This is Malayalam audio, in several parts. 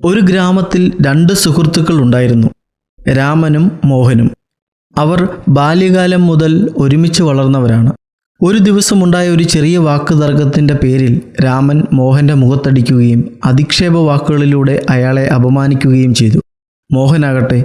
ഒരു ഗ്രാമത്തിൽ 2 സുഹൃത്തുക്കൾ ഉണ്ടായിരുന്നു, രാമനും മോഹനും. അവർ ബാല്യകാലം മുതൽ ഒരുമിച്ച് വളർന്നവരാണ്. ഒരു ദിവസമുണ്ടായ ഒരു ചെറിയ വാക്കുതർക്കത്തിൻ്റെ പേരിൽ രാമൻ മോഹൻ്റെ മുഖത്തടിക്കുകയും അധിക്ഷേപ വാക്കുകളിലൂടെ അയാളെ അപമാനിക്കുകയും ചെയ്തു. മോഹനാകട്ടെ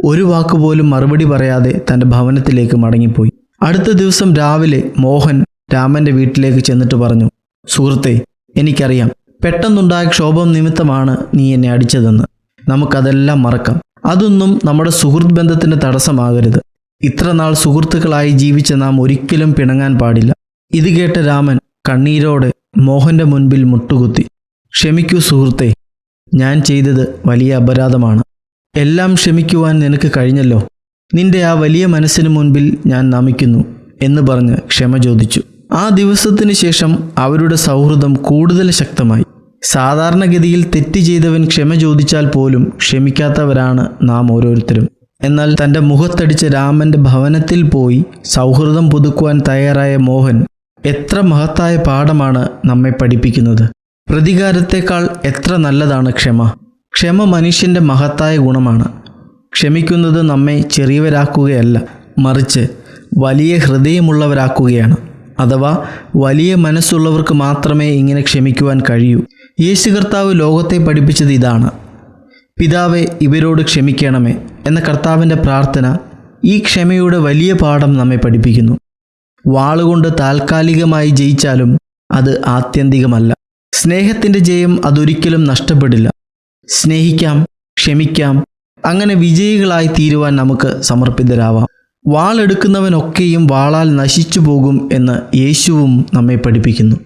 ഒരു വാക്കുപോലും മറുപടി പറയാതെ തൻ്റെ ഭവനത്തിലേക്ക് മടങ്ങിപ്പോയി. അടുത്ത ദിവസം രാവിലെ മോഹൻ രാമൻ്റെ വീട്ടിലേക്ക് ചെന്നിട്ട് പറഞ്ഞു, സുഹൃത്തേ, എനിക്കറിയാം, പെട്ടെന്നുണ്ടായ ക്ഷോഭം നിമിത്തമാണ് നീ എന്നെ അടിച്ചതെന്ന്. നമുക്കതെല്ലാം മറക്കാം. അതൊന്നും നമ്മുടെ സുഹൃത്ത് ബന്ധത്തിന് തടസ്സമാകരുത്. ഇത്ര നാൾ സുഹൃത്തുക്കളായി ജീവിച്ച നാം ഒരിക്കലും പിണങ്ങാൻ പാടില്ല. ഇത് കേട്ട രാമൻ കണ്ണീരോടെ മോഹൻ്റെ മുൻപിൽ മുട്ടുകുത്തി. ക്ഷമിക്കൂ സുഹൃത്തേ, ഞാൻ ചെയ്തത് വലിയ അപരാധമാണ്. എല്ലാം ക്ഷമിക്കുവാൻ നിനക്ക് കഴിഞ്ഞല്ലോ. നിന്റെ ആ വലിയ മനസ്സിന് മുൻപിൽ ഞാൻ നമിക്കുന്നു എന്ന് പറഞ്ഞ് ക്ഷമ ചോദിച്ചു. ആ ദിവസത്തിന് ശേഷം അവരുടെ സൗഹൃദം കൂടുതൽ ശക്തമായി. സാധാരണഗതിയിൽ തെറ്റ് ചെയ്തവൻ ക്ഷമ ചോദിച്ചാൽ പോലും ക്ഷമിക്കാത്തവരാണ് നാം ഓരോരുത്തരും. എന്നാൽ തൻ്റെ മുഖത്തടിച്ച രാമൻ്റെ ഭവനത്തിൽ പോയി സൗഹൃദം പുതുക്കുവാൻ തയ്യാറായ മോഹൻ എത്ര മഹത്തായ പാഠമാണ് നമ്മെ പഠിപ്പിക്കുന്നത്. പ്രതികാരത്തേക്കാൾ എത്ര നല്ലതാണ് ക്ഷമ. ക്ഷമ മനുഷ്യൻ്റെ മഹത്തായ ഗുണമാണ്. ക്ഷമിക്കുന്നത് നമ്മെ ചെറിയവരാക്കുകയല്ല, മറിച്ച് വലിയ ഹൃദയമുള്ളവരാക്കുകയാണ്. അഥവാ വലിയ മനസ്സുള്ളവർക്ക് മാത്രമേ ഇങ്ങനെ ക്ഷമിക്കുവാൻ കഴിയൂ. യേശു കർത്താവ് ലോകത്തെ പഠിപ്പിച്ചത് ഇതാണ്: പിതാവേ, ഇവരോട് ക്ഷമിക്കണമേ എന്ന കർത്താവിൻ്റെ പ്രാർത്ഥന ഈ ക്ഷമയുടെ വലിയ പാഠം നമ്മെ പഠിപ്പിക്കുന്നു. വാളുകൊണ്ട് താൽക്കാലികമായി ജയിച്ചാലും അത് ആത്യന്തികമല്ല. സ്നേഹത്തിൻ്റെ ജയം അതൊരിക്കലും നഷ്ടപ്പെടില്ല. സ്നേഹിക്കാം, ക്ഷമിക്കാം, അങ്ങനെ വിജയികളായി തീരുവാൻ നമുക്ക് സമർപ്പിതരാവാം. വാളെടുക്കുന്നവനൊക്കെയും വാളാൽ നശിച്ചു പോകും എന്ന് യേശുവും നമ്മെ പഠിപ്പിക്കുന്നു.